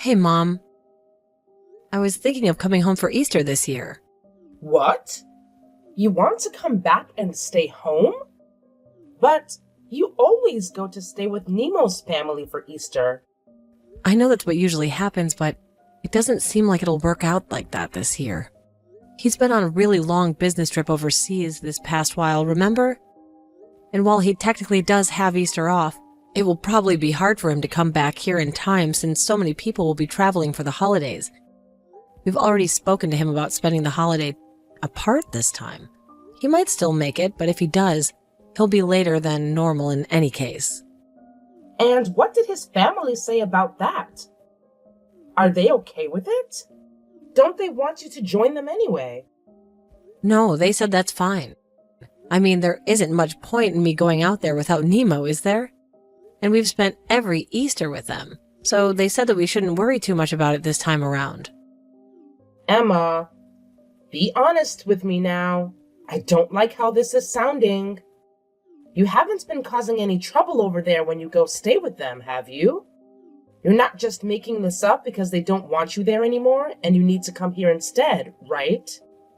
Hey, Mom. I was thinking of coming home for Easter this year. What? You want to come back and stay home? But you always go to stay with Nemo's family for Easter. I know that's what usually happens, but it doesn't seem like it'll work out like that this year. He's been on a really long business trip overseas this past while, remember? And while he technically does have Easter off, it will probably be hard for him to come back here in time since so many people will be traveling for the holidays. We've already spoken to him about spending the holiday apart this time. He might still make it, but if he does, he'll be later than normal in any case. And what did his family say about that? Are they okay with it? Don't they want you to join them anyway? No, they said that's fine. I mean, there isn't much point in me going out there without Nemo, is there? And we've spent every Easter with them, so they said that we shouldn't worry too much about it this time around. Emma, be honest with me now. I don't like how this is sounding. You haven't been causing any trouble over there when you go stay with them, have you? You're not just making this up because they don't want you there anymore and you need to come here instead, right?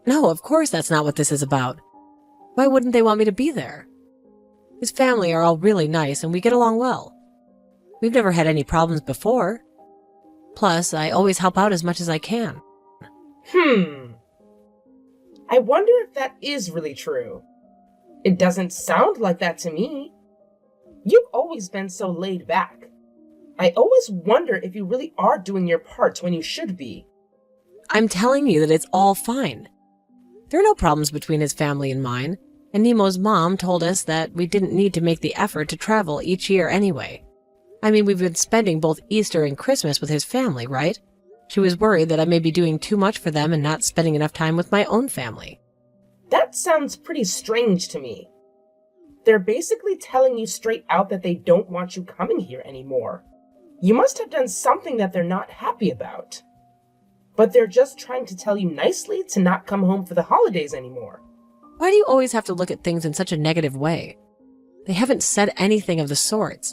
No, of course that's not what this is about. Why wouldn't they want me to be there? His family are all really nice and we get along well. We've never had any problems before. Plus, I always help out as much as I can. I wonder if that is really true. It doesn't sound like that to me. You've always been so laid back. I always wonder if you really are doing your part when you should be. I'm telling you that it's all fine. There are no problems between his family and mine, and Nemo's mom told us that we didn't need to make the effort to travel each year anyway. I mean, we've been spending both Easter and Christmas with his family, right? She was worried that I may be doing too much for them and not spending enough time with my own family. That sounds pretty strange to me. They're basically telling you straight out that they don't want you coming here anymore. You must have done something that they're not happy about. But they're just trying to tell you nicely to not come home for the holidays anymore. Why do you always have to look at things in such a negative way? They haven't said anything of the sorts.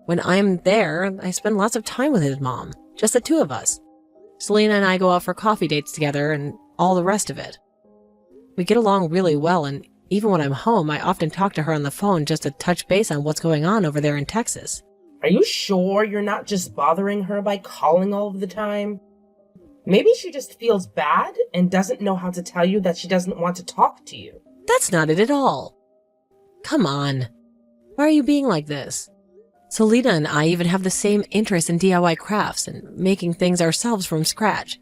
When I'm there, I spend lots of time with his mom, just the two of us. Selena and I go out for coffee dates together and all the rest of it. We get along really well, and even when I'm home, I often talk to her on the phone just to touch base on what's going on over there in Texas. Are you sure you're not just bothering her by calling all of the time? Maybe she just feels bad and doesn't know how to tell you that she doesn't want to talk to you. That's not it at all. Come on. Why are you being like this? Selena and I even have the same interest in DIY crafts and making things ourselves from scratch.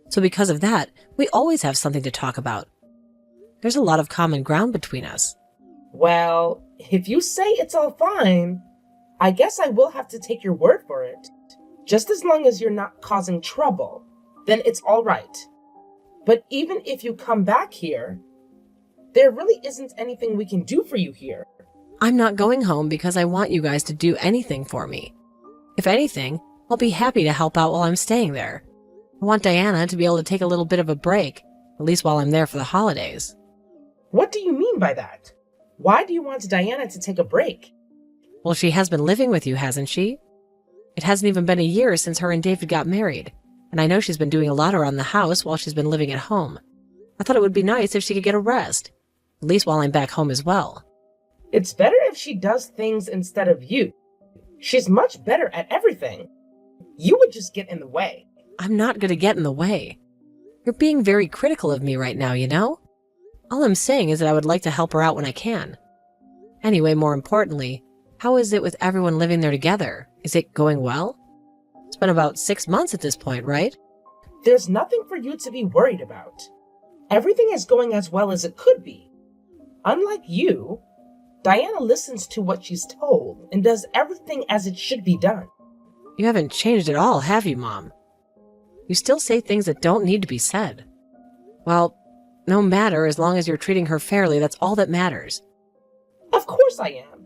So because of that, we always have something to talk about. There's a lot of common ground between us. Well, if you say it's all fine, I guess I will have to take your word for it. Just as long as you're not causing trouble, then it's all right. But even if you come back here, there really isn't anything we can do for you here. I'm not going home because I want you guys to do anything for me. If anything, I'll be happy to help out while I'm staying there. I want Diana to be able to take a little bit of a break, at least while I'm there for the holidays. What do you mean by that? Why do you want Diana to take a break? Well, she has been living with you, hasn't she? It hasn't even been a year since her and David got married, and I know she's been doing a lot around the house while she's been living at home. I thought it would be nice if she could get a rest, at least while I'm back home as well. It's better if she does things instead of you. She's much better at everything. You would just get in the way. I'm not going to get in the way. You're being very critical of me right now, you know? All I'm saying is that I would like to help her out when I can. Anyway, more importantly, how is it with everyone living there together? Is it going well? It's been about 6 months at this point, right? There's nothing for you to be worried about. Everything is going as well as it could be. Unlike you, Diana listens to what she's told and does everything as it should be done. You haven't changed at all, have you, Mom? You still say things that don't need to be said. Well, no matter, as long as you're treating her fairly, that's all that matters. Of course I am.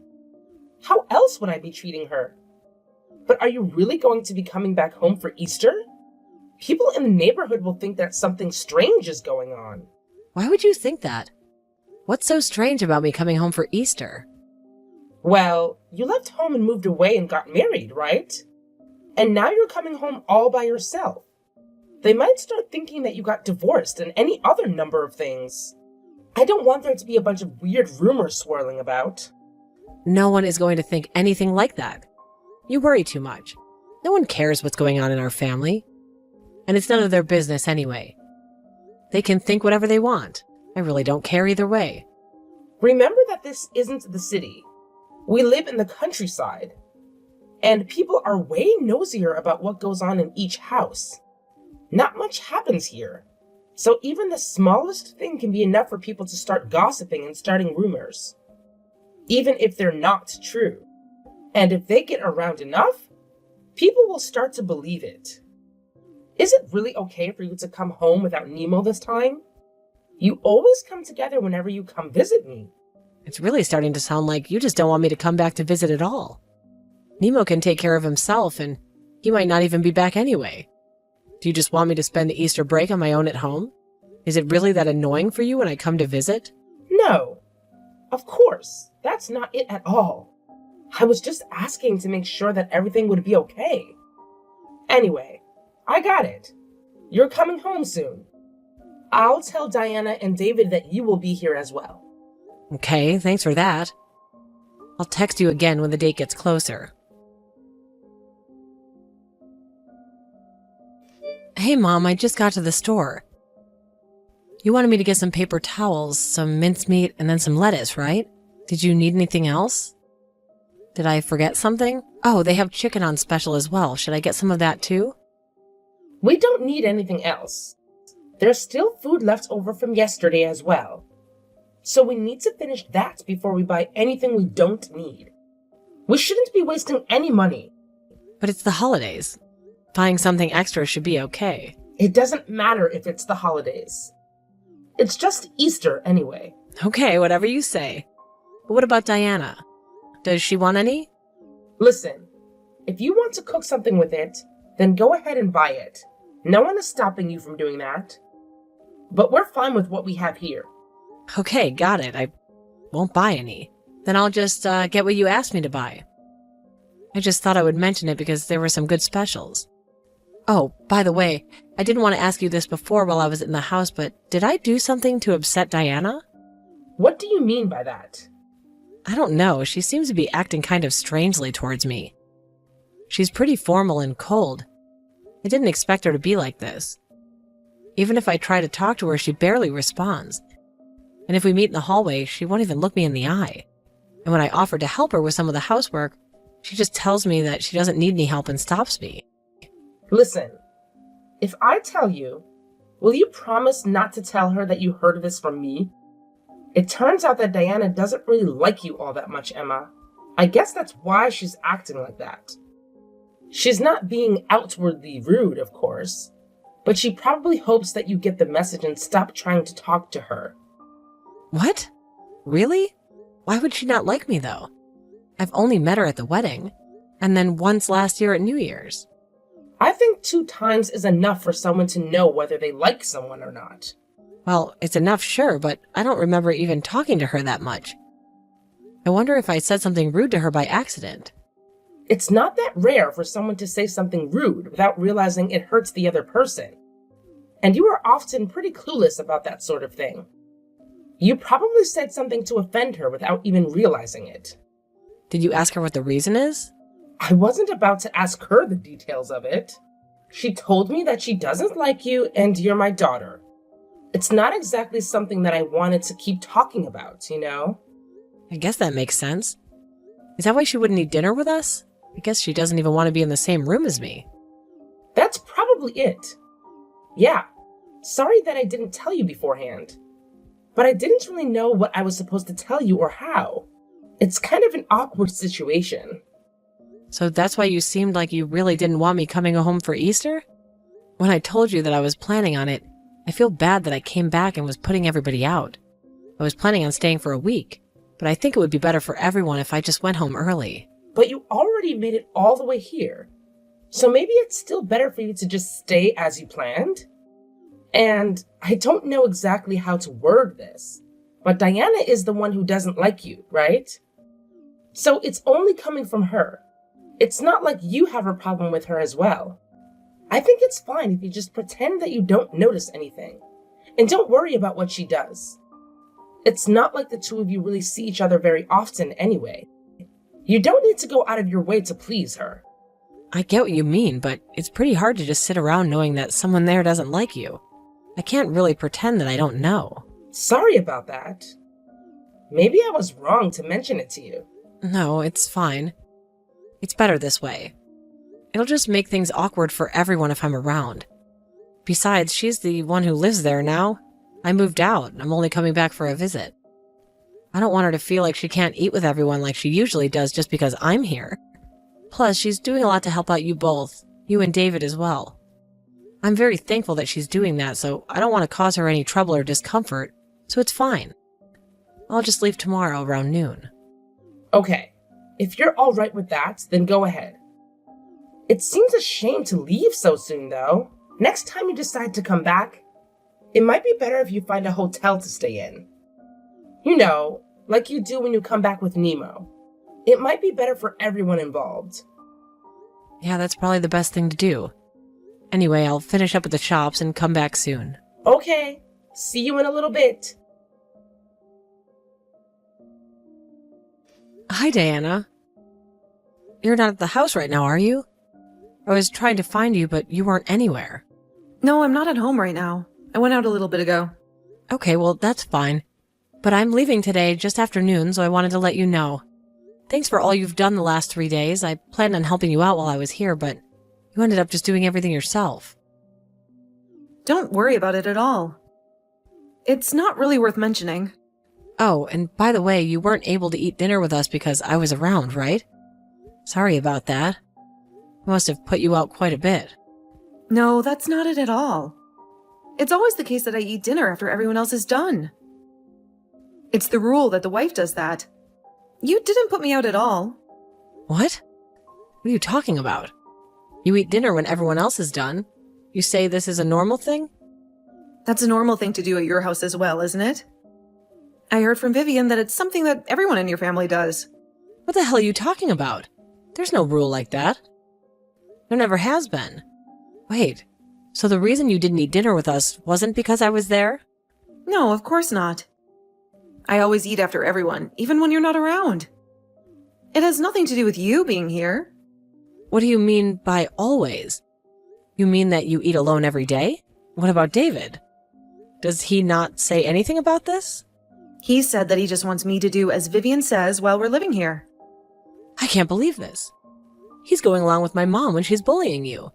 How else would I be treating her? But are you really going to be coming back home for Easter? People in the neighborhood will think that something strange is going on. Why would you think that? What's so strange about me coming home for Easter? Well, you left home and moved away and got married, right? And now you're coming home all by yourself. They might start thinking that you got divorced and any other number of things. I don't want there to be a bunch of weird rumors swirling about. No one is going to think anything like that. You worry too much. No one cares what's going on in our family. And it's none of their business anyway. They can think whatever they want. I really don't care either way. Remember that this isn't the city. We live in the countryside. And people are way nosier about what goes on in each house. Not much happens here. So even the smallest thing can be enough for people to start gossiping and starting rumors. Even if they're not true. And if they get around enough, people will start to believe it. Is it really okay for you to come home without Nemo this time? You always come together whenever you come visit me. It's really starting to sound like you just don't want me to come back to visit at all. Nemo can take care of himself, and he might not even be back anyway. Do you just want me to spend the Easter break on my own at home? Is it really that annoying for you when I come to visit? No. Of course. That's not it at all. I was just asking to make sure that everything would be okay. Anyway, I got it. You're coming home soon. I'll tell Diana and David that you will be here as well. Okay, thanks for that. I'll text you again when the date gets closer. Hey, Mom, I just got to the store. You wanted me to get some paper towels, some mincemeat, and then some lettuce, right? Did you need anything else? Did I forget something? Oh, they have chicken on special as well. Should I get some of that too? We don't need anything else. There's still food left over from yesterday as well. So we need to finish that before we buy anything we don't need. We shouldn't be wasting any money. But it's the holidays. Buying something extra should be okay. It doesn't matter if it's the holidays. It's just Easter anyway. Okay, whatever you say. But what about Diana? Does she want any? Listen, if you want to cook something with it, then go ahead and buy it. No one is stopping you from doing that. But we're fine with what we have here. Okay, got it. I won't buy any. Then I'll just get what you asked me to buy. I just thought I would mention it because there were some good specials. Oh, by the way, I didn't want to ask you this before while I was in the house, but did I do something to upset Diana? What do you mean by that? I don't know. She seems to be acting kind of strangely towards me. She's pretty formal and cold. I didn't expect her to be like this. Even if I try to talk to her, she barely responds. And if we meet in the hallway, she won't even look me in the eye. And when I offer to help her with some of the housework, she just tells me that she doesn't need any help and stops me. Listen, if I tell you, will you promise not to tell her that you heard this from me? It turns out that Diana doesn't really like you all that much, Emma. I guess that's why she's acting like that. She's not being outwardly rude, of course, but she probably hopes that you get the message and stop trying to talk to her. What? Really? Why would she not like me, though? I've only met her at the wedding, and then once last year at New Year's. I think 2 times is enough for someone to know whether they like someone or not. Well, it's enough, sure, but I don't remember even talking to her that much. I wonder if I said something rude to her by accident. It's not that rare for someone to say something rude without realizing it hurts the other person. And you are often pretty clueless about that sort of thing. You probably said something to offend her without even realizing it. Did you ask her what the reason is? I wasn't about to ask her the details of it. She told me that she doesn't like you and you're my daughter. It's not exactly something that I wanted to keep talking about, you know? I guess that makes sense. Is that why she wouldn't eat dinner with us? I guess she doesn't even want to be in the same room as me. That's probably it. Yeah, sorry that I didn't tell you beforehand. But I didn't really know what I was supposed to tell you or how. It's kind of an awkward situation. So that's why you seemed like you really didn't want me coming home for Easter? When I told you that I was planning on it, I feel bad that I came back and was putting everybody out. I was planning on staying for a week, but I think it would be better for everyone if I just went home early. But you already made it all the way here. So maybe it's still better for you to just stay as you planned? And I don't know exactly how to word this, but Diana is the one who doesn't like you, right? So it's only coming from her. It's not like you have a problem with her as well. I think it's fine if you just pretend that you don't notice anything. And don't worry about what she does. It's not like the two of you really see each other very often anyway. You don't need to go out of your way to please her. I get what you mean, but it's pretty hard to just sit around knowing that someone there doesn't like you. I can't really pretend that I don't know. Sorry about that. Maybe I was wrong to mention it to you. No, it's fine. It's better this way. It'll just make things awkward for everyone if I'm around. Besides, she's the one who lives there now. I moved out, and I'm only coming back for a visit. I don't want her to feel like she can't eat with everyone like she usually does just because I'm here. Plus, she's doing a lot to help out you both, you and David as well. I'm very thankful that she's doing that, so I don't want to cause her any trouble or discomfort, so it's fine. I'll just leave tomorrow around noon. Okay, if you're all right with that, then go ahead. It seems a shame to leave so soon, though. Next time you decide to come back, it might be better if you find a hotel to stay in. You know, like you do when you come back with Nemo. It might be better for everyone involved. Yeah, that's probably the best thing to do. Anyway, I'll finish up at the shops and come back soon. Okay, see you in a little bit. Hi, Diana. You're not at the house right now, are you? I was trying to find you, but you weren't anywhere. No, I'm not at home right now. I went out a little bit ago. Okay, well, that's fine. But I'm leaving today just after noon, so I wanted to let you know. Thanks for all you've done the last 3 days. I planned on helping you out while I was here, but you ended up just doing everything yourself. Don't worry about it at all. It's not really worth mentioning. Oh, and by the way, you weren't able to eat dinner with us because I was around, right? Sorry about that. I must have put you out quite a bit. No, that's not it at all. It's always the case that I eat dinner after everyone else is done. It's the rule that the wife does that. You didn't put me out at all. What? What are you talking about? You eat dinner when everyone else is done. You say this is a normal thing? That's a normal thing to do at your house as well, isn't it? I heard from Vivian that it's something that everyone in your family does. What the hell are you talking about? There's no rule like that. There never has been. Wait, so the reason you didn't eat dinner with us wasn't because I was there? No, of course not. I always eat after everyone, even when you're not around. It has nothing to do with you being here. What do you mean by always? You mean that you eat alone every day? What about David? Does he not say anything about this? He said that he just wants me to do as Vivian says while we're living here. I can't believe this. He's going along with my mom when she's bullying you.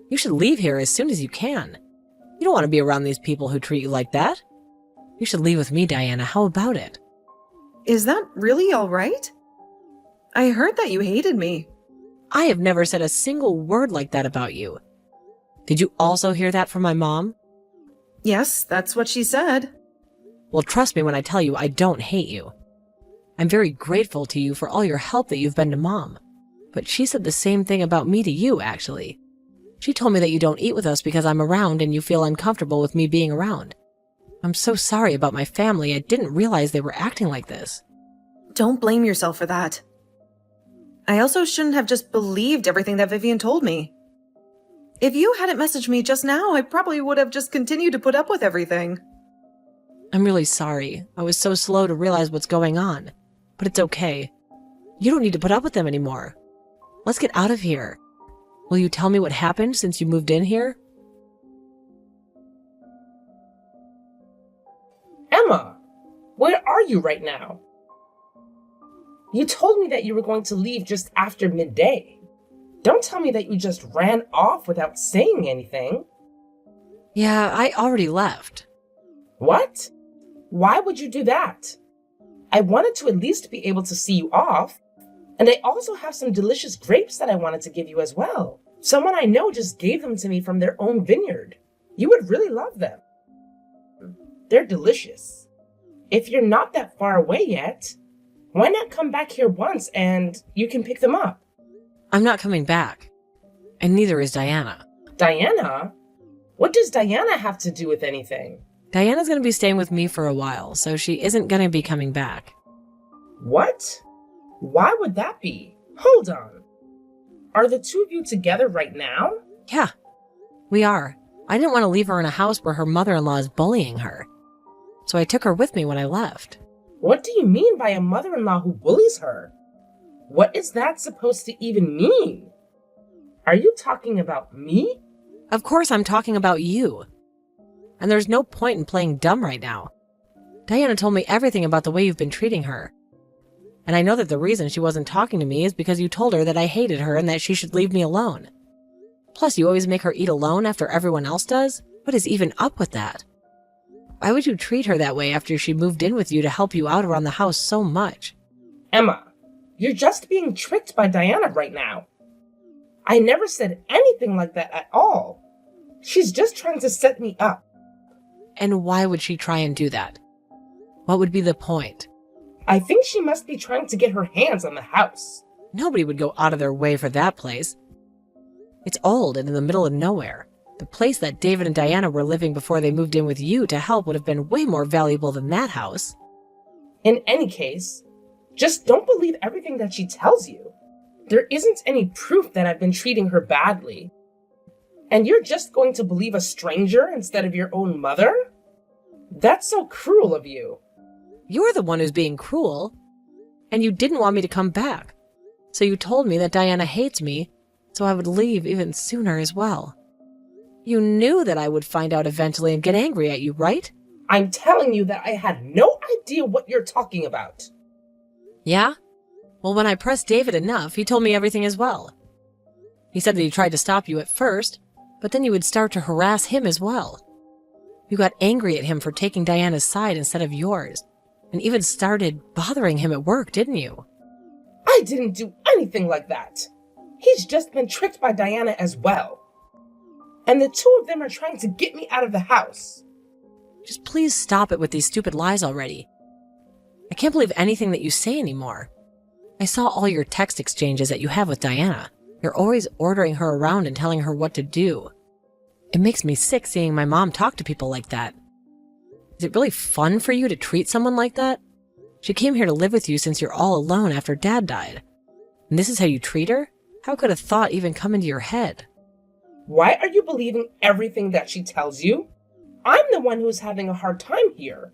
You should leave here as soon as you can. You don't want to be around these people who treat you like that. You should leave with me, Diana. How about it? Is that really all right? I heard that you hated me. I have never said a single word like that about you. Did you also hear that from my mom? Yes, that's what she said. Well, trust me when I tell you I don't hate you. I'm very grateful to you for all your help that you've been to Mom. But she said the same thing about me to you, actually. She told me that you don't eat with us because I'm around and you feel uncomfortable with me being around. I'm so sorry about my family. I didn't realize they were acting like this. Don't blame yourself for that. I also shouldn't have just believed everything that Vivian told me. If you hadn't messaged me just now, I probably would have just continued to put up with everything. I'm really sorry. I was so slow to realize what's going on. But it's okay. You don't need to put up with them anymore. Let's get out of here. Will you tell me what happened since you moved in here? Emma, where are you right now? You told me that you were going to leave just after midday. Don't tell me that you just ran off without saying anything. Yeah, I already left. What? Why would you do that? I wanted to at least be able to see you off. And I also have some delicious grapes that I wanted to give you as well. Someone I know just gave them to me from their own vineyard. You would really love them. They're delicious. If you're not that far away yet, why not come back here once and you can pick them up? I'm not coming back. And neither is Diana. Diana? What does Diana have to do with anything? Diana's going to be staying with me for a while, so she isn't going to be coming back. What? Why would that be? Hold on. Are the two of you together right now? Yeah, we are. I didn't want to leave her in a house where her mother-in-law is bullying her. So I took her with me when I left. What do you mean by a mother-in-law who bullies her? What is that supposed to even mean? Are you talking about me? Of course I'm talking about you. And there's no point in playing dumb right now. Diana told me everything about the way you've been treating her. And I know that the reason she wasn't talking to me is because you told her that I hated her and that she should leave me alone. Plus, you always make her eat alone after everyone else does? What is even up with that? Why would you treat her that way after she moved in with you to help you out around the house so much? Emma, you're just being tricked by Diana right now. I never said anything like that at all. She's just trying to set me up. And why would she try and do that? What would be the point? I think she must be trying to get her hands on the house. Nobody would go out of their way for that place. It's old and in the middle of nowhere. The place that David and Diana were living before they moved in with you to help would have been way more valuable than that house. In any case, just don't believe everything that she tells you. There isn't any proof that I've been treating her badly. And you're just going to believe a stranger instead of your own mother? That's so cruel of you. You're the one who's being cruel. And you didn't want me to come back. So you told me that Diana hates me, so I would leave even sooner as well. You knew that I would find out eventually and get angry at you, right? I'm telling you that I had no idea what you're talking about. Yeah? Well, when I pressed David enough, he told me everything as well. He said that he tried to stop you at first, but then you would start to harass him as well. You got angry at him for taking Diana's side instead of yours, and even started bothering him at work, didn't you? I didn't do anything like that. He's just been tricked by Diana as well. And the two of them are trying to get me out of the house. Just please stop it with these stupid lies already. I can't believe anything that you say anymore. I saw all your text exchanges that you have with Diana. You're always ordering her around and telling her what to do. It makes me sick seeing my mom talk to people like that. Is it really fun for you to treat someone like that? She came here to live with you since you're all alone after Dad died. And this is how you treat her? How could a thought even come into your head? Why are you believing everything that she tells you? I'm the one who's having a hard time here.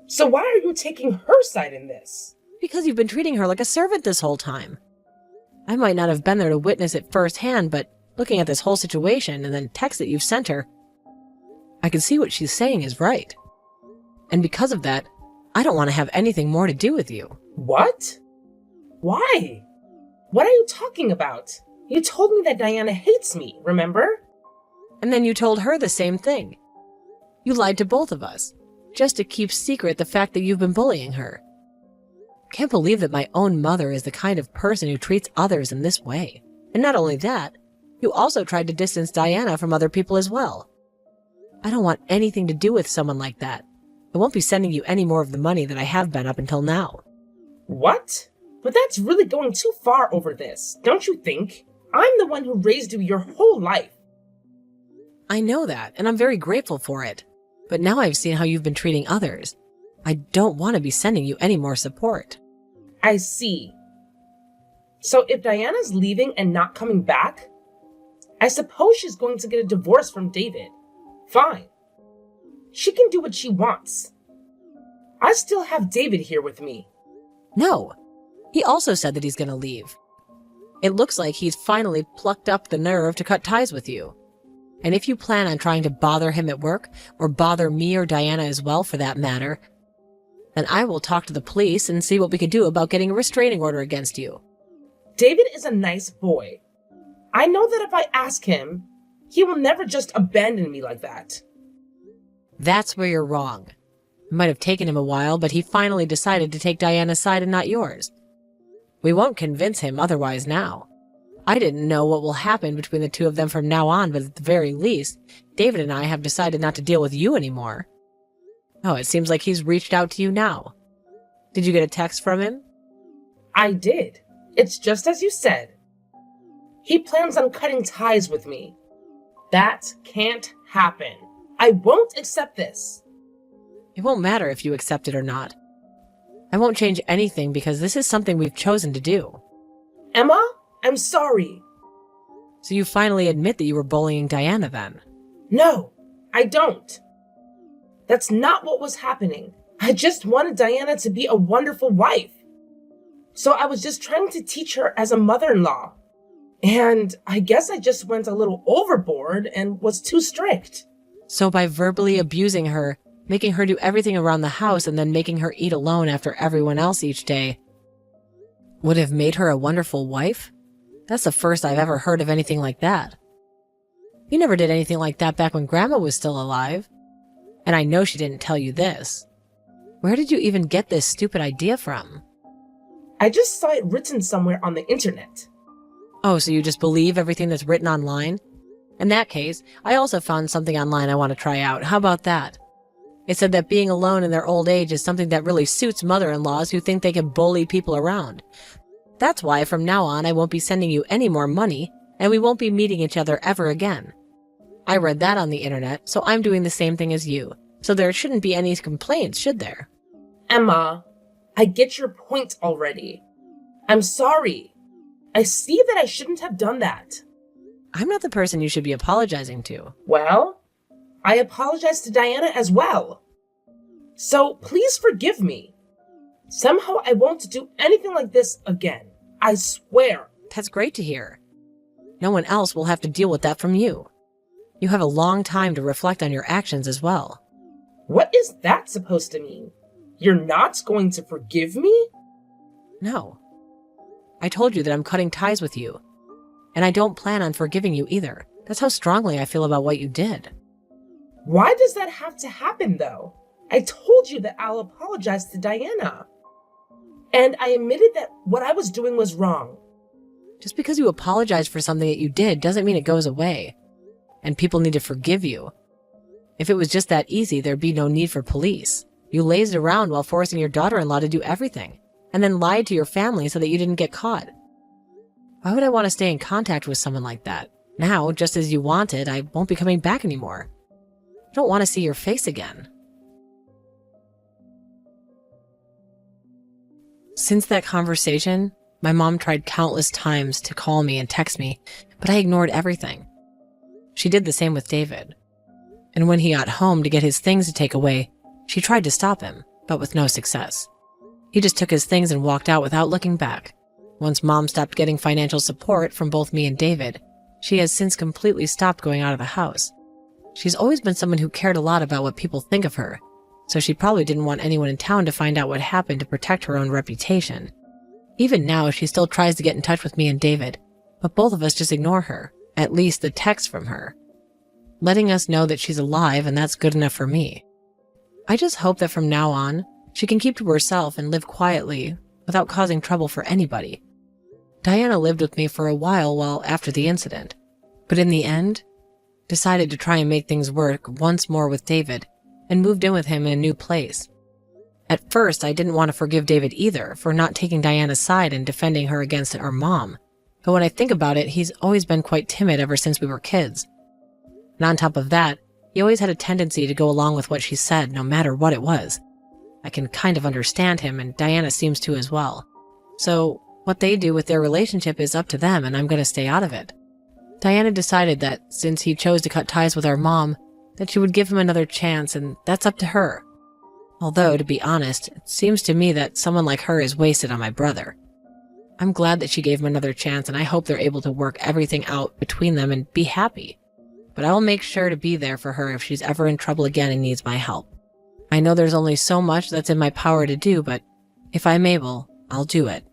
So why are you taking her side in this? Because you've been treating her like a servant this whole time. I might not have been there to witness it firsthand, but looking at this whole situation and then text that you've sent her, I can see what she's saying is right. And because of that, I don't want to have anything more to do with you. What? Why? What are you talking about? You told me that Diana hates me, remember? And then you told her the same thing. You lied to both of us, just to keep secret the fact that you've been bullying her. Can't believe that my own mother is the kind of person who treats others in this way. And not only that, you also tried to distance Diana from other people as well. I don't want anything to do with someone like that. I won't be sending you any more of the money that I have been up until now. What? But that's really going too far over this, don't you think? I'm the one who raised you your whole life. I know that, and I'm very grateful for it. But now I've seen how you've been treating others. I don't want to be sending you any more support. I see. So if Diana's leaving and not coming back, I suppose she's going to get a divorce from David. Fine. She can do what she wants. I still have David here with me. No. He also said that he's going to leave. It looks like he's finally plucked up the nerve to cut ties with you. And if you plan on trying to bother him at work, or bother me or Diana as well for that matter, then I will talk to the police and see what we can do about getting a restraining order against you. David is a nice boy. I know that if I ask him, he will never just abandon me like that. That's where you're wrong. It might have taken him a while, but he finally decided to take Diana's side and not yours. We won't convince him otherwise now. I didn't know what will happen between the two of them from now on, but at the very least, David and I have decided not to deal with you anymore. Oh, it seems like he's reached out to you now. Did you get a text from him? I did. It's just as you said. He plans on cutting ties with me. That can't happen. I won't accept this. It won't matter if you accept it or not. I won't change anything because this is something we've chosen to do. Emma, I'm sorry. So you finally admit that you were bullying Diana then? No, I don't. That's not what was happening. I just wanted Diana to be a wonderful wife. So I was just trying to teach her as a mother-in-law. And I guess I just went a little overboard and was too strict. So by verbally abusing her, making her do everything around the house and then making her eat alone after everyone else each day, would have made her a wonderful wife? That's the first I've ever heard of anything like that. You never did anything like that back when Grandma was still alive. And I know she didn't tell you this. Where did you even get this stupid idea from? I just saw it written somewhere on the internet. Oh, so you just believe everything that's written online? In that case, I also found something online I want to try out. How about that? It said that being alone in their old age is something that really suits mother-in-laws who think they can bully people around. That's why from now on I won't be sending you any more money, and we won't be meeting each other ever again. I read that on the internet, so I'm doing the same thing as you. So there shouldn't be any complaints, should there? Emma, I get your point already. I'm sorry. I see that I shouldn't have done that. I'm not the person you should be apologizing to. Well, I apologize to Diana as well. So please forgive me. Somehow I won't do anything like this again. I swear. That's great to hear. No one else will have to deal with that from you. You have a long time to reflect on your actions as well. What is that supposed to mean? You're not going to forgive me? No. I told you that I'm cutting ties with you. And I don't plan on forgiving you either. That's how strongly I feel about what you did. Why does that have to happen, though? I told you that I'll apologize to Diana. And I admitted that what I was doing was wrong. Just because you apologize for something that you did doesn't mean it goes away. And people need to forgive you. If it was just that easy, there'd be no need for police. You lazed around while forcing your daughter-in-law to do everything, and then lied to your family so that you didn't get caught. Why would I want to stay in contact with someone like that? Now, just as you wanted, I won't be coming back anymore. I don't want to see your face again. Since that conversation, my mom tried countless times to call me and text me, but I ignored everything. She did the same with David. And when he got home to get his things to take away, she tried to stop him, but with no success. He just took his things and walked out without looking back. Once Mom stopped getting financial support from both me and David, she has since completely stopped going out of the house. She's always been someone who cared a lot about what people think of her, so she probably didn't want anyone in town to find out what happened to protect her own reputation. Even now, she still tries to get in touch with me and David, but both of us just ignore her, at least the text from her, letting us know that she's alive, and that's good enough for me. I just hope that from now on, she can keep to herself and live quietly without causing trouble for anybody. Diana lived with me for a while after the incident, but in the end, decided to try and make things work once more with David and moved in with him in a new place. At first, I didn't want to forgive David either for not taking Diana's side and defending her against our mom, but when I think about it, he's always been quite timid ever since we were kids. And on top of that, he always had a tendency to go along with what she said, no matter what it was. I can kind of understand him, and Diana seems to as well. So, what they do with their relationship is up to them, and I'm going to stay out of it. Diana decided that, since he chose to cut ties with our mom, that she would give him another chance, and that's up to her. Although, to be honest, it seems to me that someone like her is wasted on my brother. I'm glad that she gave him another chance, and I hope they're able to work everything out between them and be happy. But I will make sure to be there for her if she's ever in trouble again and needs my help. I know there's only so much that's in my power to do, but if I'm able, I'll do it.